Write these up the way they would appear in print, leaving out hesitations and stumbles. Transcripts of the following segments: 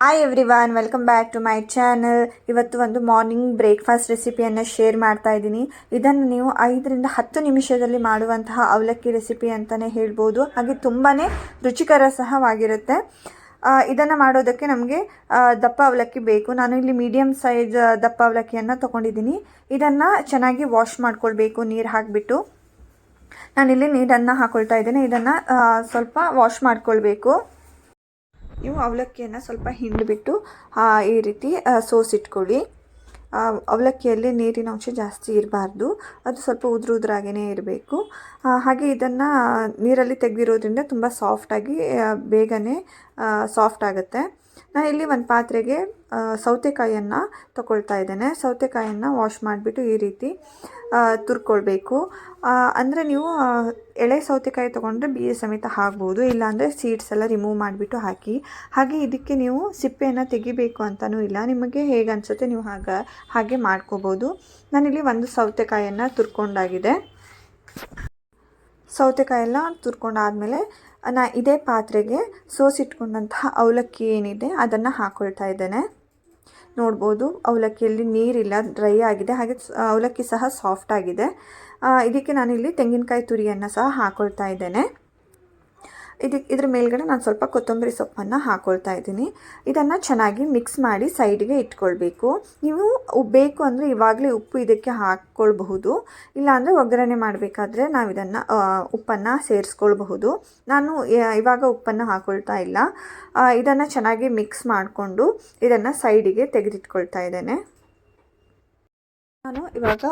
Hi everyone, welcome back to my channel. ಇವತ್ತು ಒಂದು morning breakfast ರೆಸಿಪಿಯನ್ನು share ಮಾಡ್ತಾ ಇದ್ದೀನಿ. ಇದನ್ನು ನೀವು 5 ರಿಂದ 10 ನಿಮಿಷದಲ್ಲಿ ಮಾಡುವಂತಹ ಅವಲಕ್ಕಿ ರೆಸಿಪಿ ಅಂತಲೇ ಹೇಳ್ಬೋದು. ಹಾಗೆ ತುಂಬಾ ರುಚಿಕರ ಸಹವಾಗಿರುತ್ತೆ. ಇದನ್ನು ಮಾಡೋದಕ್ಕೆ ನಮಗೆ ದಪ್ಪ ಅವಲಕ್ಕಿ ಬೇಕು. ನಾನು ಇಲ್ಲಿ ಮೀಡಿಯಮ್ ಸೈಜ್ ದಪ್ಪ ಅವಲಕ್ಕಿಯನ್ನು ತೊಗೊಂಡಿದ್ದೀನಿ. ಇದನ್ನು ಚೆನ್ನಾಗಿ ವಾಶ್ ಮಾಡ್ಕೊಳ್ಬೇಕು ನೀರು ಹಾಕಿಬಿಟ್ಟು. ನಾನಿಲ್ಲಿ ನೀರನ್ನು ಹಾಕ್ಕೊಳ್ತಾ ಇದ್ದೇನೆ. ಇದನ್ನು ಸ್ವಲ್ಪ ವಾಶ್ ಮಾಡ್ಕೊಳ್ಬೇಕು. ನೀವು ಅವಲಕ್ಕಿಯನ್ನು ಸ್ವಲ್ಪ ಹಿಂಡಿಬಿಟ್ಟು ಈ ರೀತಿ ಸೋಸಿಟ್ಕೊಳ್ಳಿ. ಅವಲಕ್ಕಿಯಲ್ಲಿ ನೀರಿನ ಅಂಶ ಜಾಸ್ತಿ ಇರಬಾರ್ದು, ಅದು ಸ್ವಲ್ಪ ಉದುರಾಗೇ ಇರಬೇಕು. ಹಾಗೆ ಇದನ್ನು ನೀರಲ್ಲಿ ತೆಗೆದಿರೋದ್ರಿಂದ ತುಂಬ ಸಾಫ್ಟಾಗಿ ಬೇಗನೆ ಸಾಫ್ಟ್ ಆಗುತ್ತೆ. ನಾನಿಲ್ಲಿ ಒಂದು ಪಾತ್ರೆಗೆ ಸೌತೆಕಾಯಿಯನ್ನು ತಗೊಳ್ತಾ ಇದ್ದೇನೆ. ಸೌತೆಕಾಯಿಯನ್ನು ವಾಶ್ ಮಾಡಿಬಿಟ್ಟು ಈ ರೀತಿ ತುರ್ಕೊಳ್ಬೇಕು. ಅಂದರೆ ನೀವು ಎಳೆ ಸೌತೆಕಾಯಿ ತೊಗೊಂಡ್ರೆ ಬೀಜ ಸಮೇತ ಹಾಕ್ಬೋದು, ಇಲ್ಲಾಂದರೆ ಸೀಡ್ಸ್ ಎಲ್ಲ ರಿಮೂವ್ ಮಾಡಿಬಿಟ್ಟು ಹಾಕಿ. ಹಾಗೆ ಇದಕ್ಕೆ ನೀವು ಸಿಪ್ಪೆಯನ್ನು ತೆಗಿಬೇಕು ಅಂತಲೂ ಇಲ್ಲ, ನಿಮಗೆ ಹೇಗೆ ಅನಿಸುತ್ತೆ ನೀವು ಹಾಗೆ ಮಾಡ್ಕೋಬೋದು. ನಾನಿಲ್ಲಿ ಒಂದು ಸೌತೆಕಾಯಿಯನ್ನು ತುರ್ಕೊಂಡಾಗಿದೆ. ಸೌತೆಕಾಯೆಲ್ಲ ತುರ್ಕೊಂಡಾದಮೇಲೆ ಇದೇ ಪಾತ್ರೆಗೆ ಸೋಸಿಟ್ಕೊಂಡಂತಹ ಅವಲಕ್ಕಿ ಏನಿದೆ ಅದನ್ನು ಹಾಕ್ಕೊಳ್ತಾ ಇದ್ದೇನೆ. ನೋಡ್ಬೋದು ಅವಲಕ್ಕಿಯಲ್ಲಿ ನೀರಿಲ್ಲ, ಡ್ರೈ ಆಗಿದೆ. ಹಾಗೆ ಅವಲಕ್ಕಿ ಸಹ ಸಾಫ್ಟ್ ಆಗಿದೆ. ಇದಕ್ಕೆ ನಾನಿಲ್ಲಿ ತೆಂಗಿನಕಾಯಿ ತುರಿಯನ್ನು ಸಹ ಹಾಕ್ಕೊಳ್ತಾ ಇದ್ದೇನೆ. ಇದ್ರ ಮೇಲ್ಗಡೆ ನಾನು ಸ್ವಲ್ಪ ಕೊತ್ತಂಬರಿ ಸೊಪ್ಪನ್ನು ಹಾಕ್ಕೊಳ್ತಾ ಇದ್ದೀನಿ. ಇದನ್ನು ಚೆನ್ನಾಗಿ ಮಿಕ್ಸ್ ಮಾಡಿ ಸೈಡಿಗೆ ಇಟ್ಕೊಳ್ಬೇಕು. ನೀವು ಬೇಕು ಅಂದರೆ ಇವಾಗಲೇ ಉಪ್ಪು ಇದಕ್ಕೆ ಹಾಕ್ಕೊಳ್ಬಹುದು, ಇಲ್ಲಾಂದರೆ ಒಗ್ಗರಣೆ ಮಾಡಬೇಕಾದ್ರೆ ನಾವು ಇದನ್ನು ಉಪ್ಪನ್ನು ಸೇರಿಸ್ಕೊಳ್ಬಹುದು. ನಾನು ಇವಾಗ ಉಪ್ಪನ್ನು ಹಾಕ್ಕೊಳ್ತಾ ಇಲ್ಲ. ಇದನ್ನು ಚೆನ್ನಾಗಿ ಮಿಕ್ಸ್ ಮಾಡಿಕೊಂಡು ಇದನ್ನು ಸೈಡಿಗೆ ತೆಗೆದಿಟ್ಕೊಳ್ತಾ ಇದ್ದೇನೆ. ನಾನು ಇವಾಗ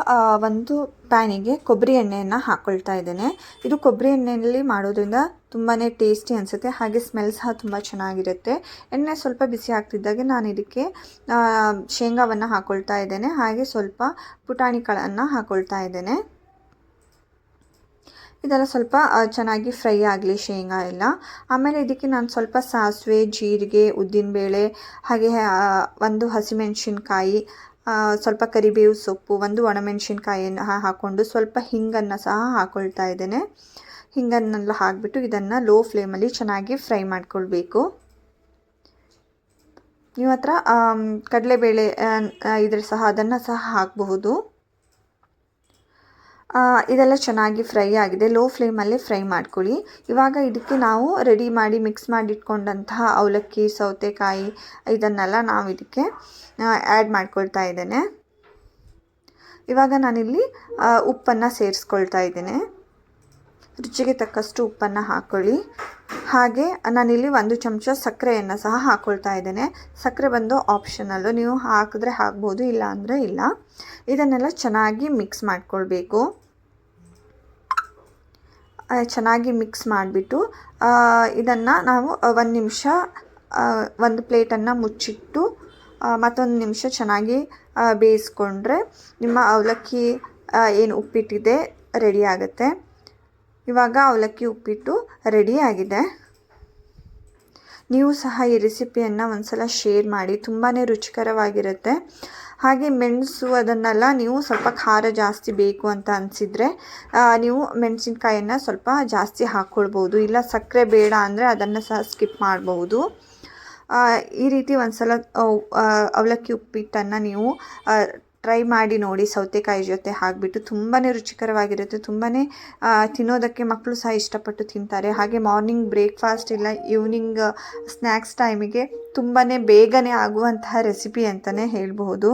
ಒಂದು ಪ್ಯಾನಿಗೆ ಕೊಬ್ಬರಿ ಎಣ್ಣೆಯನ್ನು ಹಾಕ್ಕೊಳ್ತಾ ಇದ್ದೇನೆ. ಇದು ಕೊಬ್ಬರಿ ಎಣ್ಣೆಯಲ್ಲಿ ಮಾಡೋದ್ರಿಂದ ತುಂಬಾ ಟೇಸ್ಟಿ ಅನಿಸುತ್ತೆ, ಹಾಗೆ ಸ್ಮೆಲ್ ಸಹ ತುಂಬ ಚೆನ್ನಾಗಿರುತ್ತೆ. ಎಣ್ಣೆ ಸ್ವಲ್ಪ ಬಿಸಿ ಆಗ್ತಿದ್ದಾಗೆ ನಾನು ಇದಕ್ಕೆ ಶೇಂಗಾವನ್ನು ಹಾಕ್ಕೊಳ್ತಾ ಇದ್ದೇನೆ. ಹಾಗೆ ಸ್ವಲ್ಪ ಪುಟಾಣಿ ಕಾಳನ್ನು ಹಾಕ್ಕೊಳ್ತಾ ಇದ್ದೇನೆ. ಇದೆಲ್ಲ ಸ್ವಲ್ಪ ಚೆನ್ನಾಗಿ ಫ್ರೈ ಆಗಲಿ ಶೇಂಗಾ ಎಲ್ಲ. ಆಮೇಲೆ ಇದಕ್ಕೆ ನಾನು ಸ್ವಲ್ಪ ಸಾಸಿವೆ, ಜೀರಿಗೆ, ಉದ್ದಿನಬೇಳೆ, ಹಾಗೆ ಒಂದು ಹಸಿಮೆಣಸಿನ್ಕಾಯಿ, ಸ್ವಲ್ಪ ಕರಿಬೇವು ಸೊಪ್ಪು, ಒಂದು ಒಣಮೆಣಸಿನ್ಕಾಯಿಯನ್ನು ಹಾಕ್ಕೊಂಡು ಸ್ವಲ್ಪ ಹಿಂಗನ್ನು ಸಹ ಹಾಕ್ಕೊಳ್ತಾ ಇದ್ದೇನೆ. ಹಿಂಗನ್ನೆಲ್ಲ ಹಾಕಿಬಿಟ್ಟು ಇದನ್ನು ಲೋ ಫ್ಲೇಮಲ್ಲಿ ಚೆನ್ನಾಗಿ ಫ್ರೈ ಮಾಡ್ಕೊಳ್ಬೇಕು. ನೀವು ಹತ್ರ ಕಡಲೆಬೇಳೆ ಇದ್ರೆ ಸಹ ಅದನ್ನು ಸಹ ಹಾಕಬಹುದು. ಇದೆಲ್ಲ ಚೆನ್ನಾಗಿ ಫ್ರೈ ಆಗಿದೆ. ಲೋ ಫ್ಲೇಮಲ್ಲಿ ಫ್ರೈ ಮಾಡ್ಕೊಳ್ಳಿ. ಇವಾಗ ಇದಕ್ಕೆ ನಾವು ರೆಡಿ ಮಾಡಿ ಮಿಕ್ಸ್ ಮಾಡಿಟ್ಕೊಂಡಂತಹ ಅವಲಕ್ಕಿ, ಸೌತೆಕಾಯಿ ಇದನ್ನೆಲ್ಲ ನಾವು ಇದಕ್ಕೆ ಆ್ಯಡ್ ಮಾಡ್ಕೊಳ್ತಾ ಇದ್ದೇನೆ. ಇವಾಗ ನಾನಿಲ್ಲಿ ಉಪ್ಪನ್ನು ಸೇರಿಸ್ಕೊಳ್ತಾ ಇದ್ದೇನೆ. ರುಚಿಗೆ ತಕ್ಕಷ್ಟು ಉಪ್ಪನ್ನು ಹಾಕ್ಕೊಳ್ಳಿ. ಹಾಗೆ ನಾನಿಲ್ಲಿ 1 ಚಮಚ ಸಕ್ಕರೆಯನ್ನು ಸಹ ಹಾಕ್ಕೊಳ್ತಾ ಇದ್ದೇನೆ. ಸಕ್ಕರೆ ಬಂದು ಆಪ್ಷನಲ್ಲು, ನೀವು ಹಾಕಿದ್ರೆ ಹಾಕ್ಬೋದು, ಇಲ್ಲ ಅಂದರೆ ಇಲ್ಲ. ಇದನ್ನೆಲ್ಲ ಚೆನ್ನಾಗಿ ಮಿಕ್ಸ್ ಮಾಡ್ಕೊಳ್ಬೇಕು. ಚೆನ್ನಾಗಿ ಮಿಕ್ಸ್ ಮಾಡಿಬಿಟ್ಟು ಇದನ್ನು ನಾವು 1 ನಿಮಿಷ ಒಂದು ಪ್ಲೇಟನ್ನು ಮುಚ್ಚಿಟ್ಟು ಮತ್ತೊಂದು ನಿಮಿಷ ಚೆನ್ನಾಗಿ ಬೇಯಿಸ್ಕೊಂಡ್ರೆ ನಿಮ್ಮ ಅವಲಕ್ಕಿ ಏನು ಉಪ್ಪಿಟ್ಟಿದೆ ರೆಡಿ ಆಗುತ್ತೆ. ಇವಾಗ ಅವಲಕ್ಕಿ ಉಪ್ಪಿಟ್ಟು ರೆಡಿ ಆಗಿದೆ. ನೀವು ಸಹ ಈ ರೆಸಿಪಿಯನ್ನು ಒಂದ್ಸಲ ಶೇರ್ ಮಾಡಿ, ತುಂಬಾ ರುಚಿಕರವಾಗಿರುತ್ತೆ. ಹಾಗೆ ಮೆಣಸು ಅದನ್ನೆಲ್ಲ ನೀವು ಸ್ವಲ್ಪ ಖಾರ ಜಾಸ್ತಿ ಬೇಕು ಅಂತ ಅನಿಸಿದರೆ ನೀವು ಮೆಣಸಿನ್ಕಾಯನ್ನು ಸ್ವಲ್ಪ ಜಾಸ್ತಿ ಹಾಕ್ಕೊಳ್ಬೋದು, ಇಲ್ಲ ಸಕ್ಕರೆ ಬೇಡ ಅಂದರೆ ಅದನ್ನು ಸಹ ಸ್ಕಿಪ್ ಮಾಡಬಹುದು. ಈ ರೀತಿ ಒಂದ್ಸಲ ಅವಲಕ್ಕಿ ಉಪ್ಪಿಟ್ಟನ್ನು ನೀವು ಟ್ರೈ ಮಾಡಿ ನೋಡಿ. ಸೌತೆಕಾಯಿ ಜೊತೆ ಹಾಕಿಬಿಟ್ಟು ತುಂಬಾ ರುಚಿಕರವಾಗಿರುತ್ತೆ. ತುಂಬಾ ತಿನ್ನೋದಕ್ಕೆ ಮಕ್ಕಳು ಸಹ ಇಷ್ಟಪಟ್ಟು ತಿಂತಾರೆ. ಹಾಗೆ ಮಾರ್ನಿಂಗ್ ಬ್ರೇಕ್ಫಾಸ್ಟ್ ಇಲ್ಲ ಈವ್ನಿಂಗ್ ಸ್ನ್ಯಾಕ್ಸ್ ಟೈಮಿಗೆ ತುಂಬಾ ಬೇಗನೆ ಆಗುವಂತಹ ರೆಸಿಪಿ ಅಂತಲೇ ಹೇಳಬಹುದು.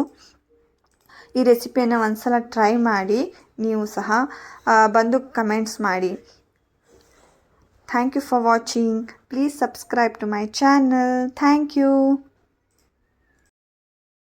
ಈ ರೆಸಿಪಿಯನ್ನು ಒಂದ್ಸಲ ಟ್ರೈ ಮಾಡಿ, ನೀವು ಸಹ ಬಂದು ಕಮೆಂಟ್ಸ್ ಮಾಡಿ. Thank you for watching. Please subscribe to my channel. Thank you.